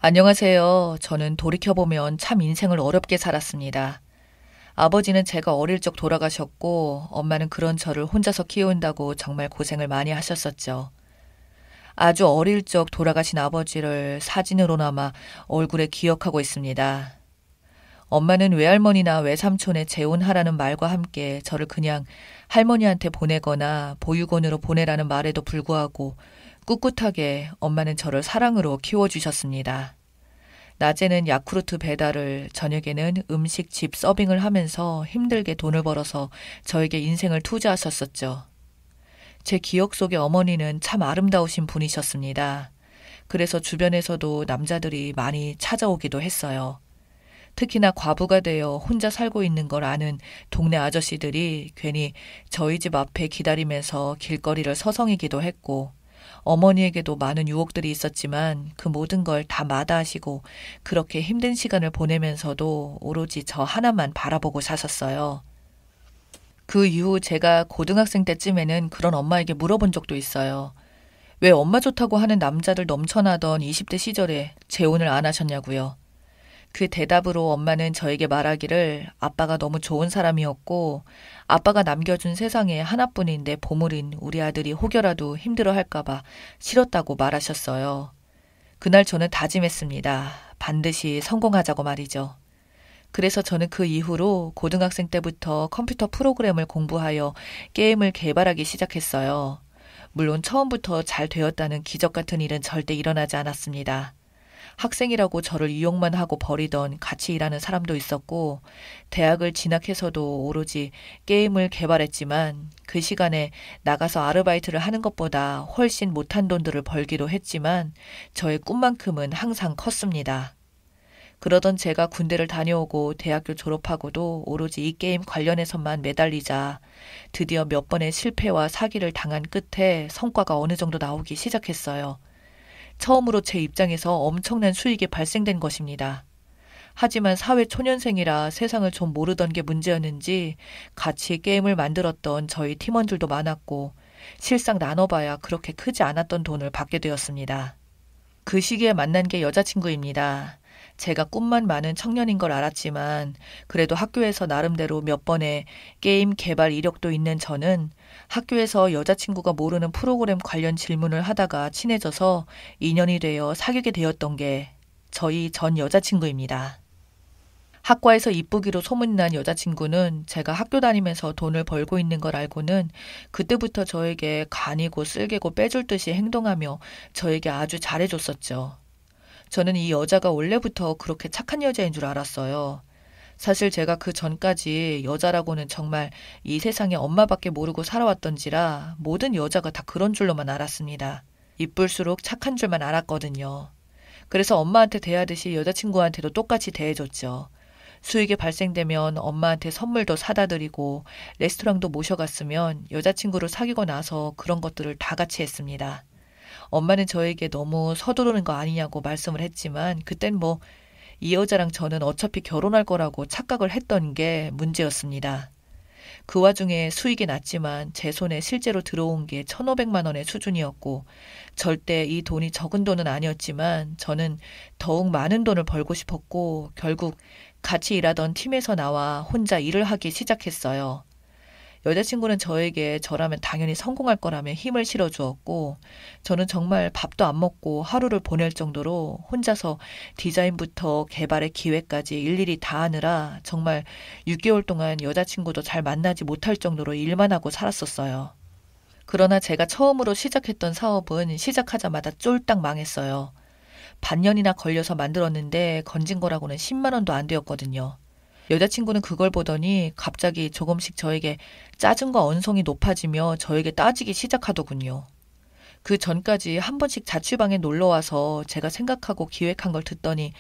안녕하세요. 저는 돌이켜보면 참 인생을 어렵게 살았습니다. 아버지는 제가 어릴 적 돌아가셨고, 엄마는 그런 저를 혼자서 키운다고 정말 고생을 많이 하셨었죠. 아주 어릴 적 돌아가신 아버지를 사진으로나마 얼굴에 기억하고 있습니다. 엄마는 외할머니나 외삼촌의 재혼하라는 말과 함께 저를 그냥 할머니한테 보내거나 보육원으로 보내라는 말에도 불구하고 꿋꿋하게 엄마는 저를 사랑으로 키워주셨습니다. 낮에는 야쿠르트 배달을, 저녁에는 음식집 서빙을 하면서 힘들게 돈을 벌어서 저에게 인생을 투자하셨었죠. 제 기억 속의 어머니는 참 아름다우신 분이셨습니다. 그래서 주변에서도 남자들이 많이 찾아오기도 했어요. 특히나 과부가 되어 혼자 살고 있는 걸 아는 동네 아저씨들이 괜히 저희 집 앞에 기다리면서 길거리를 서성이기도 했고, 어머니에게도 많은 유혹들이 있었지만 그 모든 걸 다 마다하시고 그렇게 힘든 시간을 보내면서도 오로지 저 하나만 바라보고 사셨어요. 그 이후 제가 고등학생 때쯤에는 그런 엄마에게 물어본 적도 있어요. 왜 엄마 좋다고 하는 남자들 넘쳐나던 20대 시절에 재혼을 안 하셨냐고요. 그 대답으로 엄마는 저에게 말하기를 아빠가 너무 좋은 사람이었고 아빠가 남겨준 세상에 하나뿐인 내 보물인 우리 아들이 혹여라도 힘들어할까봐 싫었다고 말하셨어요. 그날 저는 다짐했습니다. 반드시 성공하자고 말이죠. 그래서 저는 그 이후로 고등학생 때부터 컴퓨터 프로그램을 공부하여 게임을 개발하기 시작했어요. 물론 처음부터 잘 되었다는 기적 같은 일은 절대 일어나지 않았습니다. 학생이라고 저를 이용만 하고 버리던 같이 일하는 사람도 있었고, 대학을 진학해서도 오로지 게임을 개발했지만 그 시간에 나가서 아르바이트를 하는 것보다 훨씬 못한 돈들을 벌기도 했지만 저의 꿈만큼은 항상 컸습니다. 그러던 제가 군대를 다녀오고 대학교 졸업하고도 오로지 이 게임 관련해서만 매달리자 드디어 몇 번의 실패와 사기를 당한 끝에 성과가 어느 정도 나오기 시작했어요. 처음으로 제 입장에서 엄청난 수익이 발생된 것입니다. 하지만 사회 초년생이라 세상을 좀 모르던 게 문제였는지 같이 게임을 만들었던 저희 팀원들도 많았고 실상 나눠봐야 그렇게 크지 않았던 돈을 받게 되었습니다. 그 시기에 만난 게 여자친구입니다. 제가 꿈만 많은 청년인 걸 알았지만 그래도 학교에서 나름대로 몇 번의 게임 개발 이력도 있는 저는 학교에서 여자친구가 모르는 프로그램 관련 질문을 하다가 친해져서 인연이 되어 사귀게 되었던 게 저희 전 여자친구입니다. 학과에서 이쁘기로 소문난 여자친구는 제가 학교 다니면서 돈을 벌고 있는 걸 알고는 그때부터 저에게 간이고 쓸개고 빼줄 듯이 행동하며 저에게 아주 잘해줬었죠. 저는 이 여자가 원래부터 그렇게 착한 여자인 줄 알았어요. 사실 제가 그 전까지 여자라고는 정말 이 세상에 엄마밖에 모르고 살아왔던지라 모든 여자가 다 그런 줄로만 알았습니다. 이쁠수록 착한 줄만 알았거든요. 그래서 엄마한테 대하듯이 여자친구한테도 똑같이 대해줬죠. 수익이 발생되면 엄마한테 선물도 사다 드리고 레스토랑도 모셔갔으면 여자친구를 사귀고 나서 그런 것들을 다 같이 했습니다. 엄마는 저에게 너무 서두르는 거 아니냐고 말씀을 했지만 그땐 뭐 이 여자랑 저는 어차피 결혼할 거라고 착각을 했던 게 문제였습니다. 그 와중에 수익이 났지만 제 손에 실제로 들어온 게 1,500만 원의 수준이었고 절대 이 돈이 적은 돈은 아니었지만 저는 더욱 많은 돈을 벌고 싶었고 결국 같이 일하던 팀에서 나와 혼자 일을 하기 시작했어요. 여자친구는 저에게 저라면 당연히 성공할 거라며 힘을 실어주었고 저는 정말 밥도 안 먹고 하루를 보낼 정도로 혼자서 디자인부터 개발의 기획까지 일일이 다 하느라 정말 6개월 동안 여자친구도 잘 만나지 못할 정도로 일만 하고 살았었어요. 그러나 제가 처음으로 시작했던 사업은 시작하자마자 쫄딱 망했어요. 반년이나 걸려서 만들었는데 건진 거라고는 10만 원도 안 되었거든요. 여자친구는 그걸 보더니 갑자기 조금씩 저에게 짜증과 언성이 높아지며 저에게 따지기 시작하더군요. 그 전까지 한 번씩 자취방에 놀러와서 제가 생각하고 기획한 걸 듣더니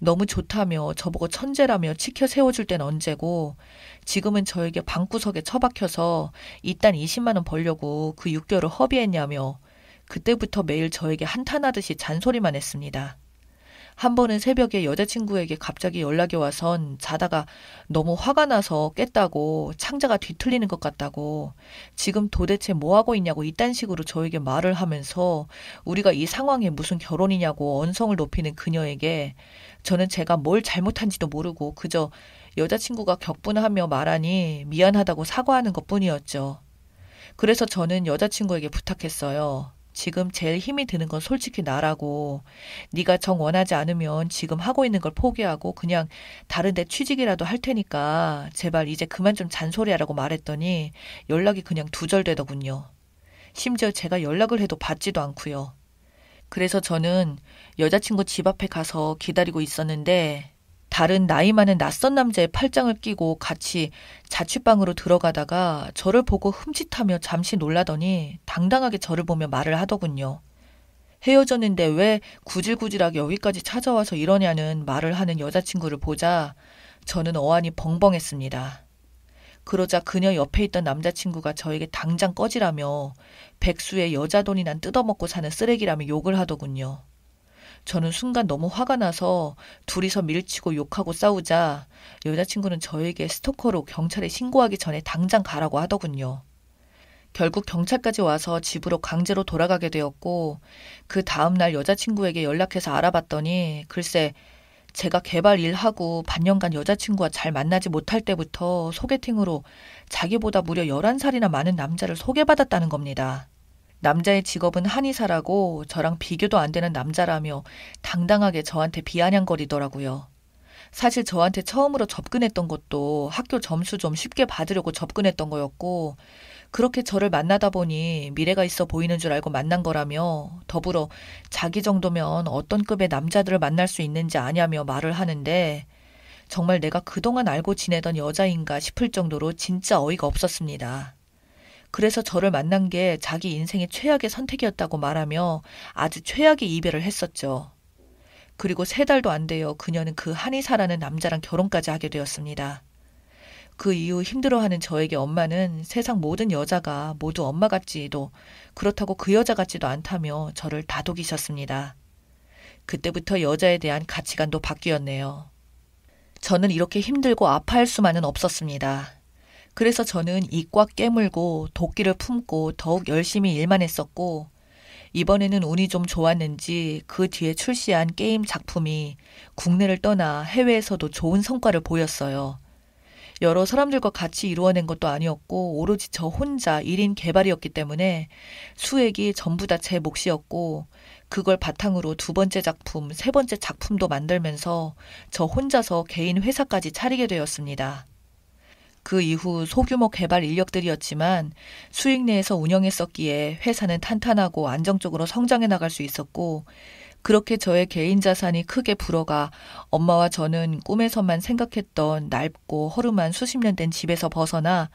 너무 좋다며 저보고 천재라며 치켜 세워줄 땐 언제고 지금은 저에게 방구석에 처박혀서 이딴 20만 원 벌려고 그 6개월을 허비했냐며 그때부터 매일 저에게 한탄하듯이 잔소리만 했습니다. 한 번은 새벽에 여자친구에게 갑자기 연락이 와선 자다가 너무 화가 나서 깼다고 창자가 뒤틀리는 것 같다고 지금 도대체 뭐 하고 있냐고 이딴 식으로 저에게 말을 하면서 우리가 이 상황에 무슨 결혼이냐고 언성을 높이는 그녀에게 저는 제가 뭘 잘못한지도 모르고 그저 여자친구가 격분하며 말하니 미안하다고 사과하는 것뿐이었죠. 그래서 저는 여자친구에게 부탁했어요. 지금 제일 힘이 드는 건 솔직히 나라고. 네가 정 원하지 않으면 지금 하고 있는 걸 포기하고 그냥 다른 데 취직이라도 할 테니까 제발 이제 그만 좀 잔소리하라고 말했더니 연락이 그냥 두절되더군요. 심지어 제가 연락을 해도 받지도 않고요. 그래서 저는 여자친구 집 앞에 가서 기다리고 있었는데 다른 나이 많은 낯선 남자의 팔짱을 끼고 같이 자취방으로 들어가다가 저를 보고 흠칫하며 잠시 놀라더니 당당하게 저를 보며 말을 하더군요. 헤어졌는데 왜 구질구질하게 여기까지 찾아와서 이러냐는 말을 하는 여자친구를 보자 저는 어안이 벙벙했습니다. 그러자 그녀 옆에 있던 남자친구가 저에게 당장 꺼지라며 백수의 여자 돈이난 뜯어먹고 사는 쓰레기라며 욕을 하더군요. 저는 순간 너무 화가 나서 둘이서 밀치고 욕하고 싸우자 여자친구는 저에게 스토커로 경찰에 신고하기 전에 당장 가라고 하더군요. 결국 경찰까지 와서 집으로 강제로 돌아가게 되었고 그 다음날 여자친구에게 연락해서 알아봤더니 글쎄 제가 개발 일하고 반년간 여자친구와 잘 만나지 못할 때부터 소개팅으로 자기보다 무려 11살이나 많은 남자를 소개받았다는 겁니다. 남자의 직업은 한의사라고 저랑 비교도 안 되는 남자라며 당당하게 저한테 비아냥거리더라고요. 사실 저한테 처음으로 접근했던 것도 학교 점수 좀 쉽게 받으려고 접근했던 거였고 그렇게 저를 만나다 보니 미래가 있어 보이는 줄 알고 만난 거라며 더불어 자기 정도면 어떤 급의 남자들을 만날 수 있는지 아냐며 말을 하는데 정말 내가 그동안 알고 지내던 여자인가 싶을 정도로 진짜 어이가 없었습니다. 그래서 저를 만난 게 자기 인생의 최악의 선택이었다고 말하며 아주 최악의 이별을 했었죠. 그리고 3달도 안 되어 그녀는 그 한의사라는 남자랑 결혼까지 하게 되었습니다. 그 이후 힘들어하는 저에게 엄마는 세상 모든 여자가 모두 엄마 같지도 그렇다고 그 여자 같지도 않다며 저를 다독이셨습니다. 그때부터 여자에 대한 가치관도 바뀌었네요. 저는 이렇게 힘들고 아파할 수만은 없었습니다. 그래서 저는 이 꽉 깨물고 도끼를 품고 더욱 열심히 일만 했었고 이번에는 운이 좀 좋았는지 그 뒤에 출시한 게임 작품이 국내를 떠나 해외에서도 좋은 성과를 보였어요. 여러 사람들과 같이 이루어낸 것도 아니었고 오로지 저 혼자 1인 개발이었기 때문에 수익이 전부 다 제 몫이었고 그걸 바탕으로 2번째 작품, 3번째 작품도 만들면서 저 혼자서 개인 회사까지 차리게 되었습니다. 그 이후 소규모 개발 인력들이었지만 수익 내에서 운영했었기에 회사는 탄탄하고 안정적으로 성장해 나갈 수 있었고 그렇게 저의 개인 자산이 크게 불어가 엄마와 저는 꿈에서만 생각했던 넓고 허름한 수십 년 된 집에서 벗어나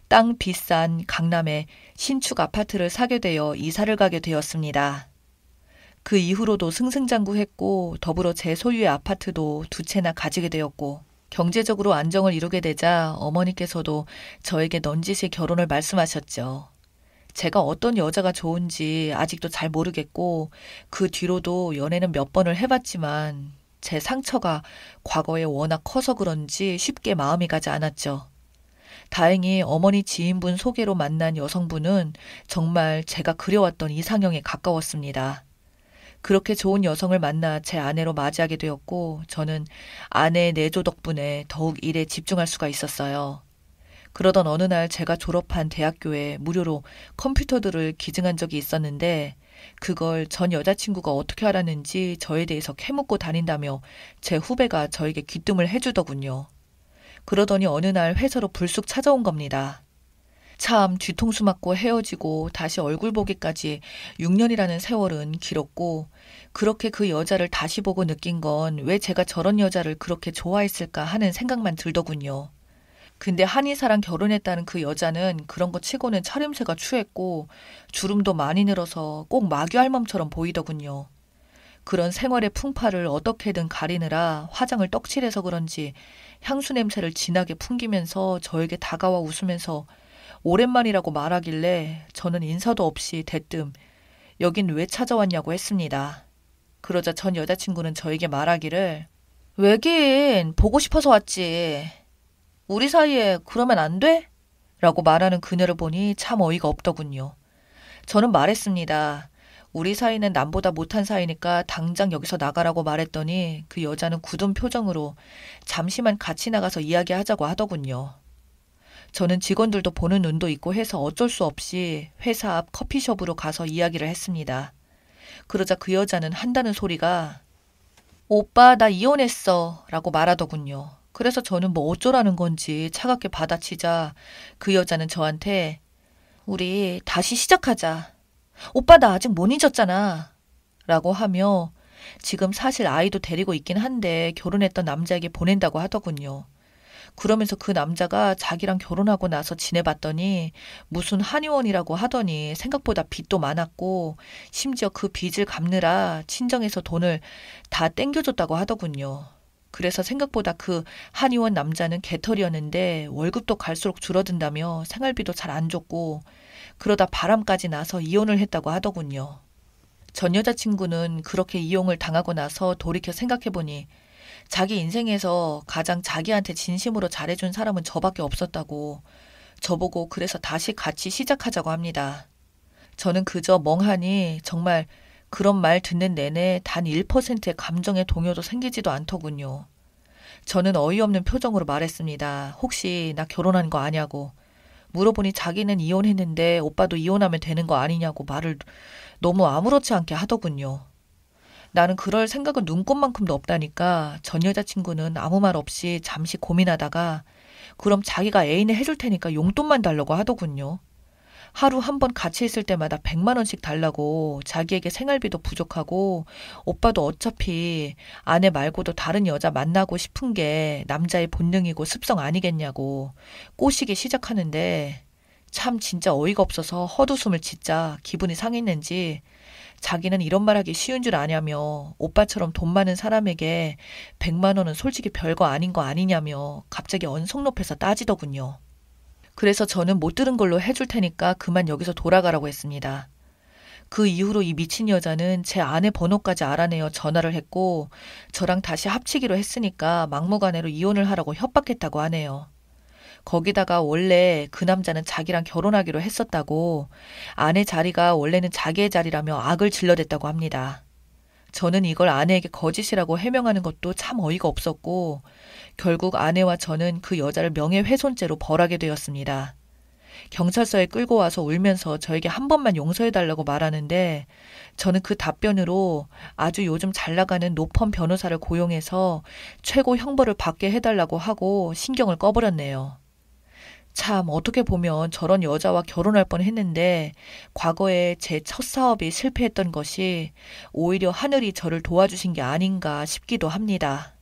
땅 비싼 강남에 신축 아파트를 사게 되어 이사를 가게 되었습니다. 그 이후로도 승승장구했고 더불어 제 소유의 아파트도 2채나 가지게 되었고 경제적으로 안정을 이루게 되자 어머니께서도 저에게 넌지시 결혼을 말씀하셨죠. 제가 어떤 여자가 좋은지 아직도 잘 모르겠고 그 뒤로도 연애는 몇 번을 해봤지만 제 상처가 과거에 워낙 커서 그런지 쉽게 마음이 가지 않았죠. 다행히 어머니 지인분 소개로 만난 여성분은 정말 제가 그려왔던 이상형에 가까웠습니다. 그렇게 좋은 여성을 만나 제 아내로 맞이하게 되었고 저는 아내의 내조 덕분에 더욱 일에 집중할 수가 있었어요. 그러던 어느 날 제가 졸업한 대학교에 무료로 컴퓨터들을 기증한 적이 있었는데 그걸 전 여자친구가 어떻게 알았는지 저에 대해서 캐묻고 다닌다며 제 후배가 저에게 귀뜸을 해주더군요. 그러더니 어느 날 회사로 불쑥 찾아온 겁니다. 참 뒤통수 맞고 헤어지고 다시 얼굴 보기까지 6년이라는 세월은 길었고 그렇게 그 여자를 다시 보고 느낀 건 왜 제가 저런 여자를 그렇게 좋아했을까 하는 생각만 들더군요. 근데 한의사랑 결혼했다는 그 여자는 그런 거 치고는 차림새가 추했고 주름도 많이 늘어서 꼭 마귀 할멈처럼 보이더군요. 그런 생활의 풍파를 어떻게든 가리느라 화장을 떡칠해서 그런지 향수 냄새를 진하게 풍기면서 저에게 다가와 웃으면서 오랜만이라고 말하길래 저는 인사도 없이 대뜸 여긴 왜 찾아왔냐고 했습니다. 그러자 전 여자친구는 저에게 말하기를 왜긴 보고 싶어서 왔지. 우리 사이에 그러면 안 돼? 라고 말하는 그녀를 보니 참 어이가 없더군요. 저는 말했습니다. 우리 사이는 남보다 못한 사이니까 당장 여기서 나가라고 말했더니 그 여자는 굳은 표정으로 잠시만 같이 나가서 이야기하자고 하더군요. 저는 직원들도 보는 눈도 있고 해서 어쩔 수 없이 회사 앞 커피숍으로 가서 이야기를 했습니다. 그러자 그 여자는 한다는 소리가 오빠 나 이혼했어 라고 말하더군요. 그래서 저는 뭐 어쩌라는 건지 차갑게 받아치자 그 여자는 저한테 우리 다시 시작하자. 오빠 나 아직 못 잊었잖아. 라고 하며 지금 사실 아이도 데리고 있긴 한데 결혼했던 남자에게 보낸다고 하더군요. 그러면서 그 남자가 자기랑 결혼하고 나서 지내봤더니 무슨 한의원이라고 하더니 생각보다 빚도 많았고 심지어 그 빚을 갚느라 친정에서 돈을 다 땡겨줬다고 하더군요. 그래서 생각보다 그 한의원 남자는 개털이었는데 월급도 갈수록 줄어든다며 생활비도 잘 안 줬고 그러다 바람까지 나서 이혼을 했다고 하더군요. 전 여자친구는 그렇게 이혼을 당하고 나서 돌이켜 생각해보니 자기 인생에서 가장 자기한테 진심으로 잘해준 사람은 저밖에 없었다고 저보고 그래서 다시 같이 시작하자고 합니다. 저는 그저 멍하니 정말 그런 말 듣는 내내 단 1%의 감정의 동요도 생기지도 않더군요. 저는 어이없는 표정으로 말했습니다. 혹시 나 결혼한 거 아냐고. 물어보니 자기는 이혼했는데 오빠도 이혼하면 되는 거 아니냐고 말을 너무 아무렇지 않게 하더군요. 나는 그럴 생각은 눈꼽만큼도 없다니까 전 여자친구는 아무 말 없이 잠시 고민하다가 그럼 자기가 애인을 해줄 테니까 용돈만 달라고 하더군요. 하루 한 번 같이 있을 때마다 100만 원씩 달라고 자기에게 생활비도 부족하고 오빠도 어차피 아내 말고도 다른 여자 만나고 싶은 게 남자의 본능이고 습성 아니겠냐고 꼬시기 시작하는데 참 진짜 어이가 없어서 헛웃음을 짓자 기분이 상했는지 자기는 이런 말하기 쉬운 줄 아냐며 오빠처럼 돈 많은 사람에게 100만 원은 솔직히 별거 아닌 거 아니냐며 갑자기 언성 높여서 따지더군요. 그래서 저는 못 들은 걸로 해줄 테니까 그만 여기서 돌아가라고 했습니다. 그 이후로 이 미친 여자는 제 아내 번호까지 알아내어 전화를 했고 저랑 다시 합치기로 했으니까 막무가내로 이혼을 하라고 협박했다고 하네요. 거기다가 원래 그 남자는 자기랑 결혼하기로 했었다고 아내 자리가 원래는 자기의 자리라며 악을 질러댔다고 합니다. 저는 이걸 아내에게 거짓이라고 해명하는 것도 참 어이가 없었고 결국 아내와 저는 그 여자를 명예훼손죄로 벌하게 되었습니다. 경찰서에 끌고 와서 울면서 저에게 한 번만 용서해달라고 말하는데 저는 그 답변으로 아주 요즘 잘 나가는 노펌 변호사를 고용해서 최고 형벌을 받게 해달라고 하고 신경을 꺼버렸네요. 참 어떻게 보면 저런 여자와 결혼할 뻔했는데 과거에 제 첫 사업이 실패했던 것이 오히려 하늘이 저를 도와주신 게 아닌가 싶기도 합니다.